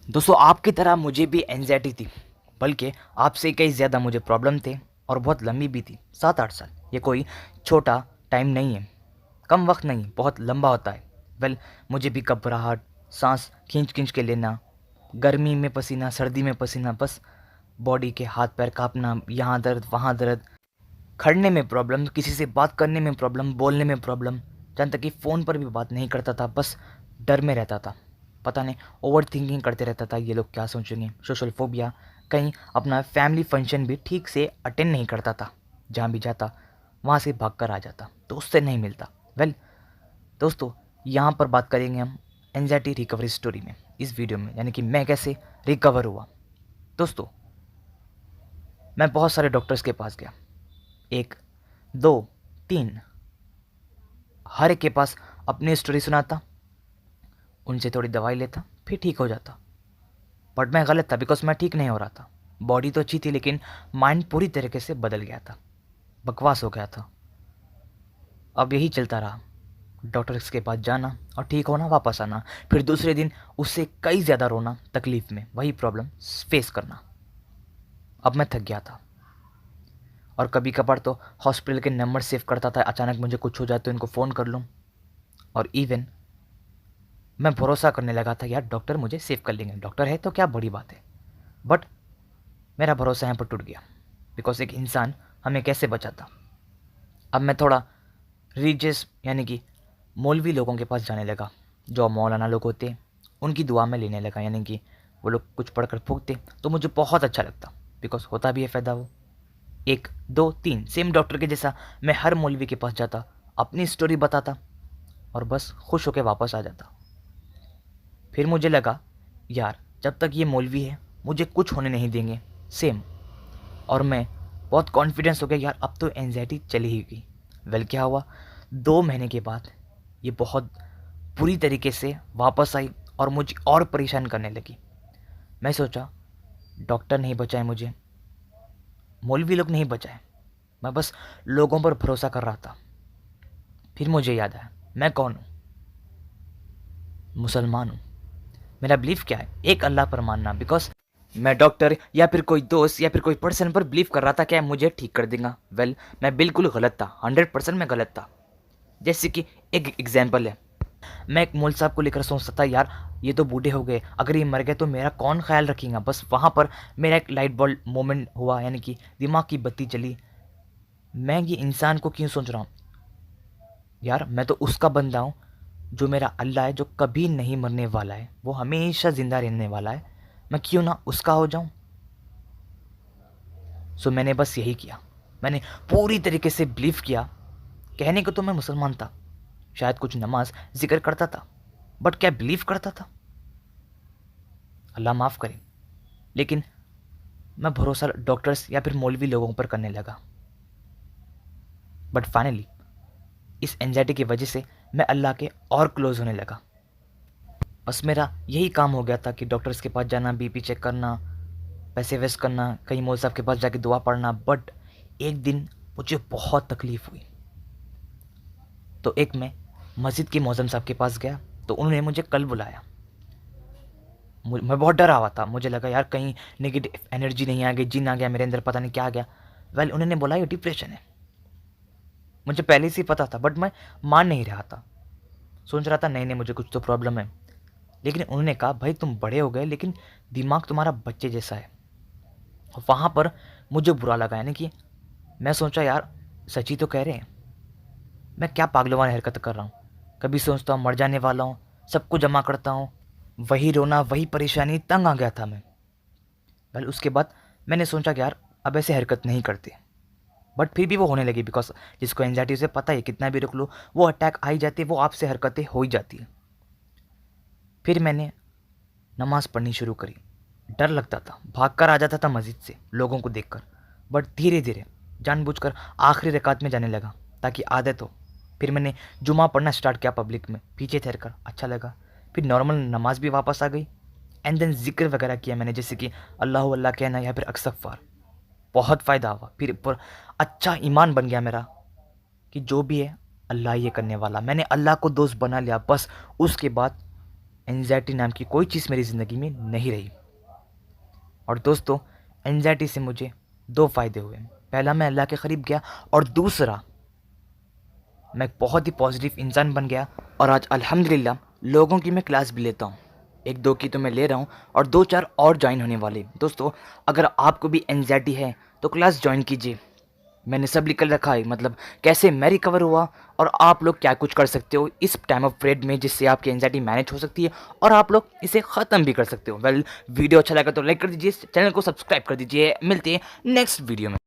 दोस्तों आपकी तरह मुझे भी एंजाइटी थी, बल्कि आपसे कई ज़्यादा मुझे प्रॉब्लम थे और बहुत लंबी भी थी। 7-8 साल ये कोई छोटा टाइम नहीं है, कम वक्त नहीं, बहुत लंबा होता है। वेल, मुझे भी घबराहट, सांस खींच खींच के लेना, गर्मी में पसीना, सर्दी में पसीना, बस बॉडी के हाथ पैर कांपना, यहाँ दर्द वहाँ दर्द, खड़ने में प्रॉब्लम, किसी से बात करने में प्रॉब्लम, बोलने में प्रॉब्लम, जहाँ तक कि फ़ोन पर भी बात नहीं करता था, बस डर में रहता था। पता नहीं, ओवर थिंकिंग करते रहता था, ये लोग क्या सोचेंगे, सोशल फोबिया, कहीं अपना फैमिली फंक्शन भी ठीक से अटेंड नहीं करता था। जहाँ भी जाता वहाँ से भाग कर आ जाता, दोस्त से नहीं मिलता। वेल दोस्तों, यहाँ पर बात करेंगे हम एंजाइटी रिकवरी स्टोरी में, इस वीडियो में, यानी कि मैं कैसे रिकवर हुआ। दोस्तों, मैं बहुत सारे डॉक्टर्स के पास गया, 1, 2, 3, हर एक के पास अपनी स्टोरी सुनाता, उनसे थोड़ी दवाई लेता, फिर ठीक हो जाता। बट मैं गलत था, बिकॉज मैं ठीक नहीं हो रहा था। बॉडी तो अच्छी थी लेकिन माइंड पूरी तरीके से बदल गया था, बकवास हो गया था। अब यही चलता रहा, डॉक्टर्स के पास जाना और ठीक होना, वापस आना, फिर दूसरे दिन उससे कई ज़्यादा रोना, तकलीफ़ में वही प्रॉब्लम फेस करना। अब मैं थक गया था और कभी कभार तो हॉस्पिटल के नंबर सेव करता था, अचानक मुझे कुछ हो जाए तो इनको फ़ोन कर लूँ। और इवन मैं भरोसा करने लगा था, यार डॉक्टर मुझे सेव कर लेंगे, डॉक्टर है तो क्या बड़ी बात है। बट मेरा भरोसा यहाँ पर टूट गया, बिकॉज एक इंसान हमें कैसे बचाता। अब मैं थोड़ा रिलीजियस, यानी कि मौलवी लोगों के पास जाने लगा, जो मौलाना लोग होते, उनकी दुआ में लेने लगा, यानी कि वो लोग कुछ पढ़कर फूकते तो मुझे बहुत अच्छा लगता, बिकॉज होता भी है फ़ायदा। वो 1, 2, 3 सेम डॉक्टर के जैसा मैं हर मौलवी के पास जाता, अपनी स्टोरी बताता और बस खुश होकर वापस आ जाता। फिर मुझे लगा, यार जब तक ये मौलवी है मुझे कुछ होने नहीं देंगे, सेम। और मैं बहुत कॉन्फिडेंस हो गया, यार अब तो एंजाइटी चली ही गई। वेल, क्या हुआ, 2 महीने के बाद ये बहुत बुरी तरीके से वापस आई और मुझे और परेशान करने लगी। मैं सोचा, डॉक्टर नहीं बचाए मुझे, मौलवी लोग नहीं बचाए, मैं बस लोगों पर भरोसा कर रहा था। फिर मुझे याद आया, मैं कौन हूँ, मुसलमान हूँ। मेरा बिलीफ क्या है, एक अल्लाह पर मानना। बिकॉज मैं डॉक्टर या फिर कोई दोस्त या फिर कोई पर्सन पर बिलीव कर रहा था क्या मुझे ठीक कर देगा। वेल, मैं बिल्कुल गलत था, 100% मैं गलत था। जैसे कि एक एग्जाम्पल है, मैं एक मौल साहब को लेकर सोचता था, यार ये तो बूढ़े हो गए, अगर ये मर गए तो मेरा कौन ख्याल रखेगा। बस वहाँ पर मेरा एक लाइट बल्ब मोमेंट हुआ, यानी कि दिमाग की बत्ती चली। मैं ये इंसान को क्यों सोच रहा हूँ, यार मैं तो उसका बंदा हूँ, जो मेरा अल्लाह है, जो कभी नहीं मरने वाला है, वो हमेशा ज़िंदा रहने वाला है, मैं क्यों ना उसका हो जाऊँ। सो मैंने बस यही किया, मैंने पूरी तरीके से बिलीव किया। कहने को तो मैं मुसलमान था, शायद कुछ नमाज जिक्र करता था, बट क्या बिलीव करता था, अल्लाह माफ़ करे। लेकिन मैं भरोसा डॉक्टर्स या फिर मौलवी लोगों पर करने लगा। बट फाइनली इस एंजाइटी की वजह से मैं अल्लाह के और क्लोज होने लगा। बस मेरा यही काम हो गया था कि डॉक्टर्स के पास जाना, बीपी चेक करना, पैसे वेस्ट करना, कहीं मौल साहब के पास जाके दुआ पढ़ना। बट एक दिन मुझे बहुत तकलीफ़ हुई, तो एक मैं मस्जिद के मौज़म साहब के पास गया, तो उन्होंने मुझे कल बुलाया। मैं बहुत डरा हुआ था, मुझे लगा यार कहीं नेगेटिव एनर्जी नहीं आ गई, जिन आ गया मेरे अंदर, पता नहीं क्या आ गया। वेल, उन्होंने बोला ये डिप्रेशन है। मुझे पहले से ही पता था, बट मैं मान नहीं रहा था, सोच रहा था नहीं नहीं मुझे कुछ तो प्रॉब्लम है। लेकिन उन्होंने कहा, भाई तुम बड़े हो गए लेकिन दिमाग तुम्हारा बच्चे जैसा है। वहाँ पर मुझे बुरा लगा, यानी कि मैं सोचा, यार सच ही तो कह रहे हैं, मैं क्या पागलवान हरकत कर रहा हूँ। कभी सोचता हूँ मर जाने वाला हूँ, सबको जमा करता हूँ, वही रोना वही परेशानी, तंग आ गया था मैं। वेल, उसके बाद मैंने सोचा कि यार अब ऐसे हरकत नहीं करते। बट फिर भी वो होने लगी, बिकॉज जिसको एंजाइटी उसे पता है कितना भी रुक लो वो अटैक आ ही जाती है, वो आपसे हरकतें हो ही जाती है। फिर मैंने नमाज़ पढ़नी शुरू करी। डर लगता था, भाग कर आ जाता था मस्जिद से लोगों को देखकर, बट धीरे धीरे जानबूझकर आखिरी रकात में जाने लगा ताकि आदत हो। फिर मैंने जुमा पढ़ना स्टार्ट किया पब्लिक में, पीछे ठहर कर, अच्छा लगा। फिर नॉर्मल नमाज भी वापस आ गई। एंड देन जिक्र वगैरह किया मैंने, जैसे कि अल्लाह अल्लाह कहना या फिर अस्तगफार। बहुत फ़ायदा हुआ, फिर पर अच्छा ईमान बन गया मेरा कि जो भी है अल्लाह ये करने वाला। मैंने अल्लाह को दोस्त बना लिया, बस उसके बाद एंजाइटी नाम की कोई चीज़ मेरी ज़िंदगी में नहीं रही। और दोस्तों, एंजाइटी से मुझे 2 फ़ायदे हुए। पहला, मैं अल्लाह के करीब गया, और दूसरा, मैं एक बहुत ही पॉजिटिव इंसान बन गया। और आज अल्हम्दुलिल्लाह लोगों की मैं क्लास भी लेता हूँ। 1-2 की तो मैं ले रहा हूँ, और 2-4 और ज्वाइन होने वाले। दोस्तों, अगर आपको भी एंजाइटी है तो क्लास ज्वाइन कीजिए। मैंने सब लिख कर रखा है, मतलब कैसे मैं रिकवर हुआ और आप लोग क्या कुछ कर सकते हो इस टाइम ऑफ पीरियड में, जिससे आपकी एंजाइटी मैनेज हो सकती है और आप लोग इसे ख़त्म भी कर सकते हो। वीडियो अच्छा लगा तो लाइक कर दीजिए, चैनल को सब्सक्राइब कर दीजिए। मिलते हैं नेक्स्ट वीडियो में।